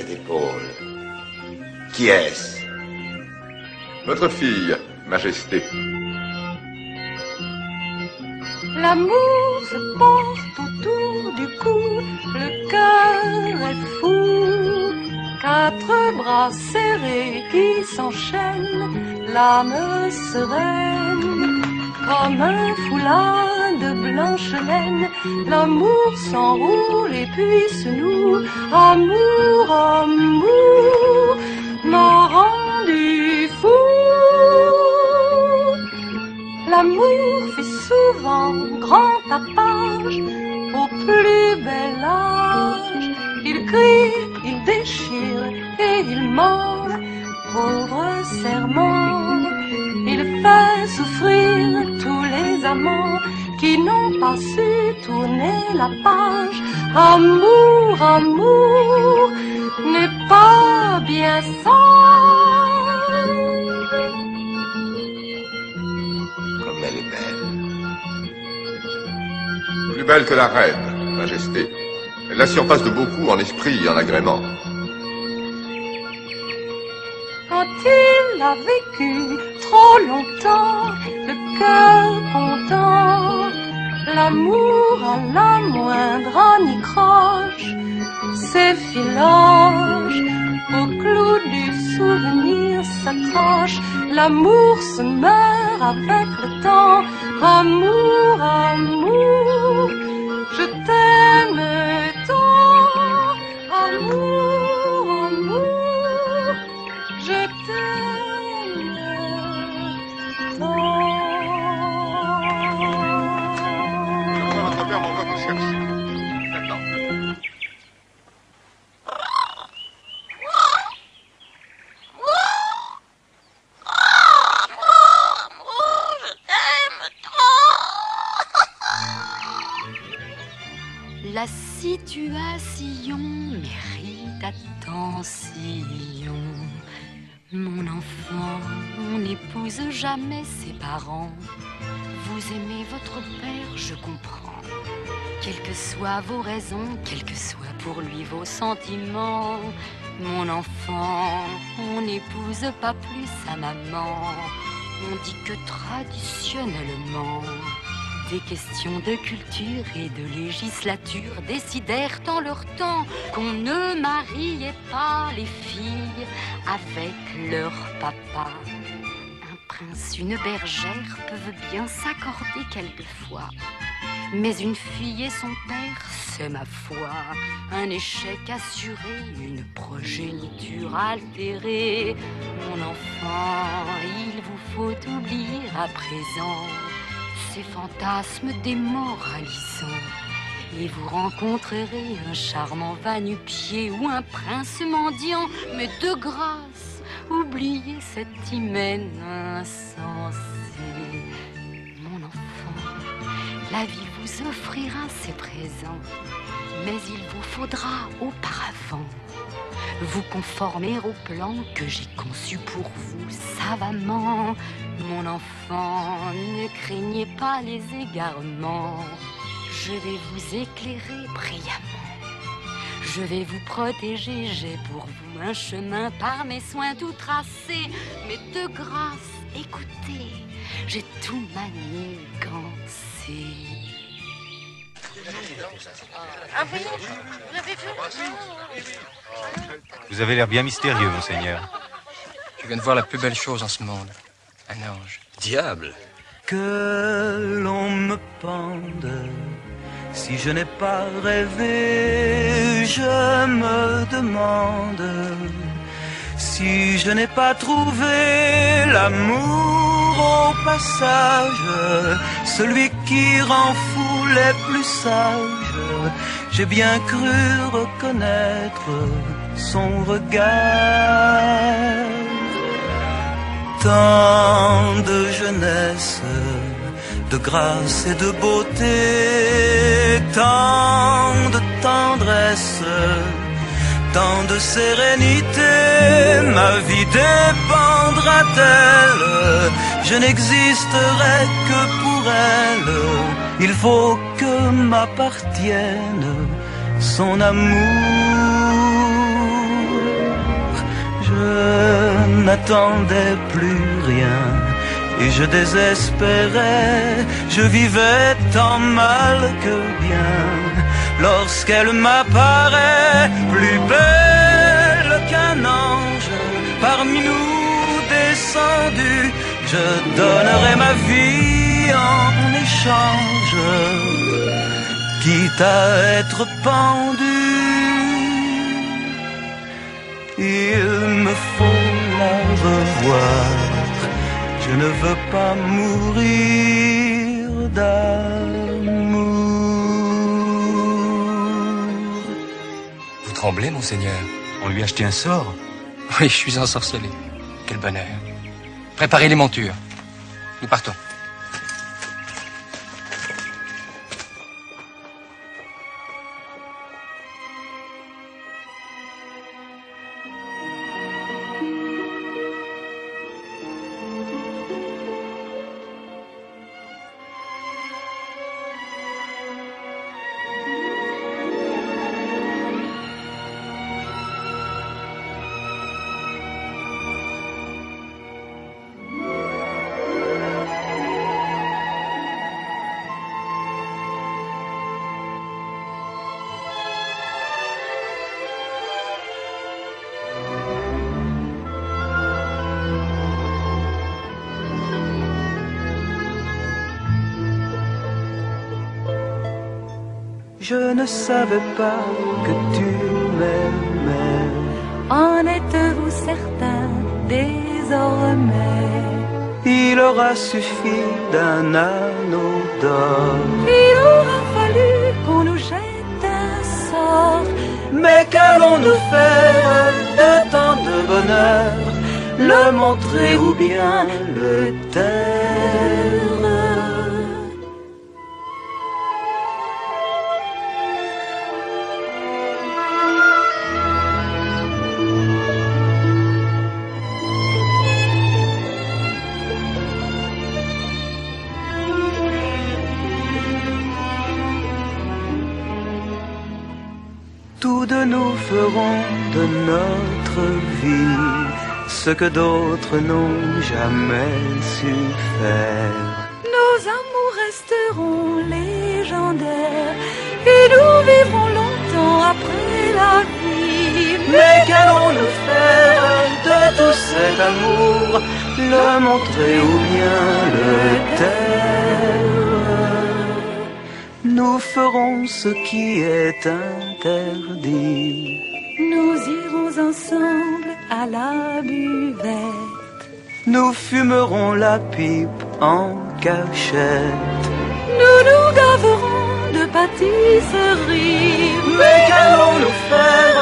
d'épaule. Qui est-ce? Votre fille, Majesté. L'amour se porte autour du cou, le cœur est fou. Quatre bras serrés qui s'enchaînent, l'âme sereine. Comme un foulard de blanche laine, l'amour s'enroule et puis se noue. Amour, amour, m'a rendu fou. L'amour fait souvent grand tapage au plus bel âge. Il crie, il déchire et il mord, pauvre serment. Il fait souffrir tous les amants qui n'ont pas su tourner la page. Amour, amour, n'est pas bien sage. Comme elle est belle. Plus belle que la reine, Majesté. Elle la surpasse de beaucoup en esprit et en agrément. Quand il a vécu trop longtemps, le cœur content, l'amour à la moindre anicroche s'effiloche, au clou du souvenir s'accroche, l'amour se meurt avec le temps. Amour, amour, je t'aime tant. Amour, amour, je t'aime tant. Votre père m'envoie vous chercher. Maintenant. La situation mérite attention. Mon enfant, on n'épouse jamais ses parents. Vous aimez votre père, je comprends. Quelles que soient vos raisons, quels que soient pour lui vos sentiments. Mon enfant, on n'épouse pas plus sa maman. On dit que traditionnellement, des questions de culture et de législature décidèrent en leur temps qu'on ne mariait pas les filles avec leur papa. Un prince, une bergère peuvent bien s'accorder quelquefois, mais une fille et son père, c'est ma foi un échec assuré, une progéniture altérée. Mon enfant, il vous faut oublier à présent ces fantasmes démoralisants, et vous rencontrerez un charmant va-nu-pied ou un prince mendiant. Mais de grâce, oubliez cet hymen insensé. Mon enfant, la vie vous offrira ses présents, mais il vous faudra auparavant vous conformer au plan que j'ai conçu pour vous savamment. Mon enfant, ne craignez pas les égarements. Je vais vous éclairer brillamment. Je vais vous protéger, j'ai pour vous un chemin par mes soins tout tracé. Mais de grâce, écoutez, j'ai tout manigancé. Ah oui, vous l'avez vu? Vous avez l'air bien mystérieux, monseigneur. Je viens de voir la plus belle chose en ce monde. Un ange. Diable! Que l'on me pende, si je n'ai pas rêvé, je me demande si je n'ai pas trouvé l'amour au passage, celui qui rend fou les plus sages. J'ai bien cru reconnaître son regard. Tant de jeunesse, de grâce et de beauté, tant de tendresse, tant de sérénité, ma vie dépendra-t-elle? Je n'existerai que pour elle. Il faut que m'appartienne son amour. n'attendais plus rien et je désespérais, je vivais tant mal que bien. Lorsqu'elle m'apparaît plus belle qu'un ange, parmi nous descendu, je donnerai ma vie en échange, quitte à être pendu. Il me faut la revoir, je ne veux pas mourir d'amour. Vous tremblez, monseigneur? On lui a acheté un sort. Oui, je suis ensorcelé. Quel bonheur. Préparez les montures. Nous partons. Je ne savais pas que tu m'aimais. En êtes-vous certain désormais? Il aura suffi d'un anneau d'or. Il aura fallu qu'on nous jette un sort. Mais qu'allons-nous faire de tant de bonheur? Le montrer ou bien le taire? Tous deux nous ferons de notre vie ce que d'autres n'ont jamais su faire. Nos amours resteront légendaires et nous vivrons longtemps après la vie. Mais qu'allons-nous faire de tout cet amour? Le montrer ou bien le taire? Nous ferons ce qui est interdit. Nous irons ensemble à la buvette. Nous fumerons la pipe en cachette. Nous nous gaverons de pâtisseries. Mais qu'allons-nous faire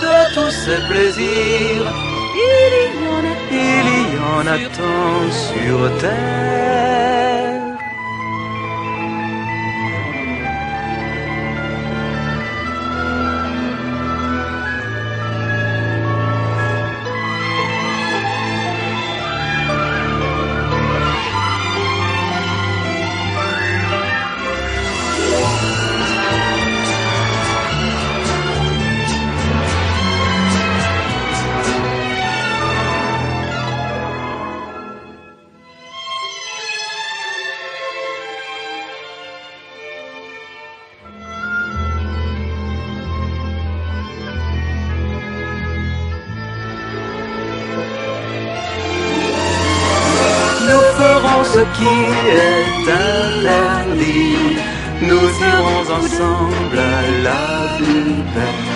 de tous ces plaisirs? Il y en a tant sur terre. Ce qui est interdit, nous irons ensemble à la buvette.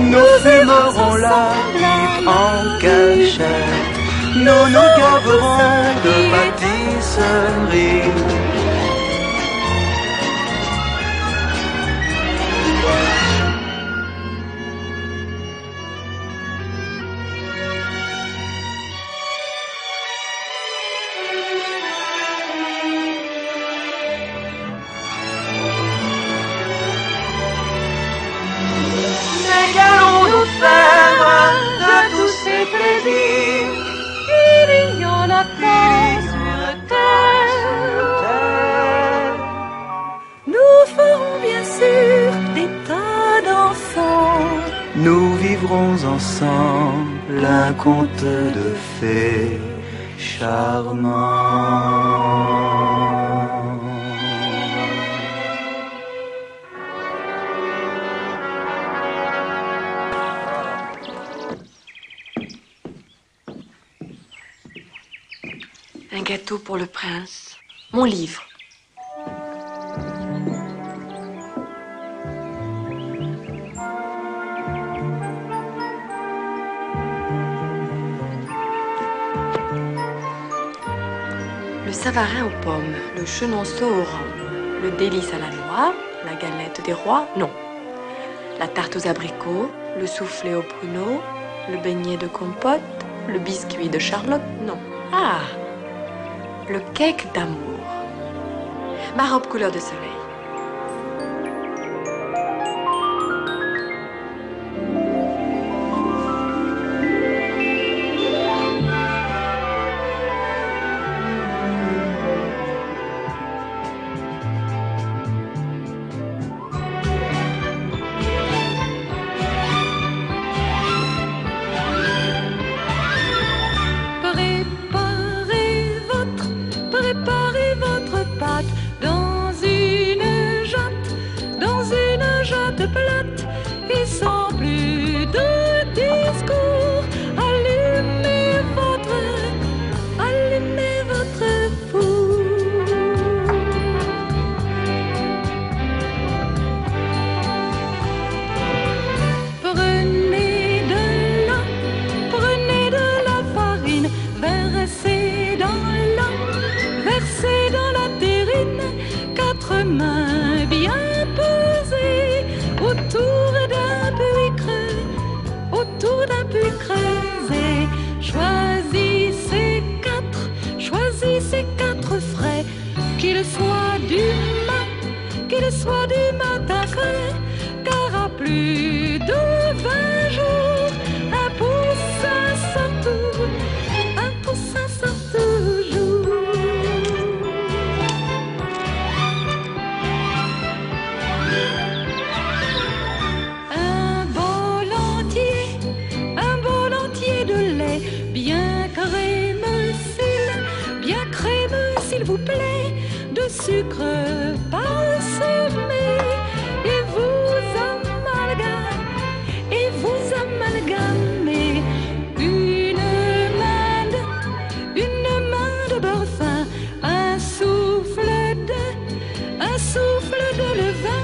Nous fumerons la pipe en cachette. Nous nous gaverons de pâtisseries. de tous ces plaisirs, il y en a tant sur terre. Nous ferons bien sûr des tas d'enfants. nous vivrons ensemble un conte de fées charmant. Un gâteau pour le prince. Mon livre. Le savarin aux pommes, le chenonceau au rang, le délice à la noix, la galette des rois, non. La tarte aux abricots, le soufflé aux pruneaux, le beignet de compote, le biscuit de Charlotte, non. Ah, le cake d'amour. Ma robe couleur de soleil. Préparez votre pâte dans une jatte plate et sans plus de discours. Allumez votre four. Prenez de la farine, versez dans la terrine, 4 mains bien pesées autour d'un puits creusé. Choisissez 4 frais, qu'ils soient du matin frais, car à plus de 20 jours, un poussin sort toujours. Un bol entier de lait, bien crémeux s'il vous plaît, de sucre parsemé, et vous amalgamez une main de beurre fin, un souffle de levain,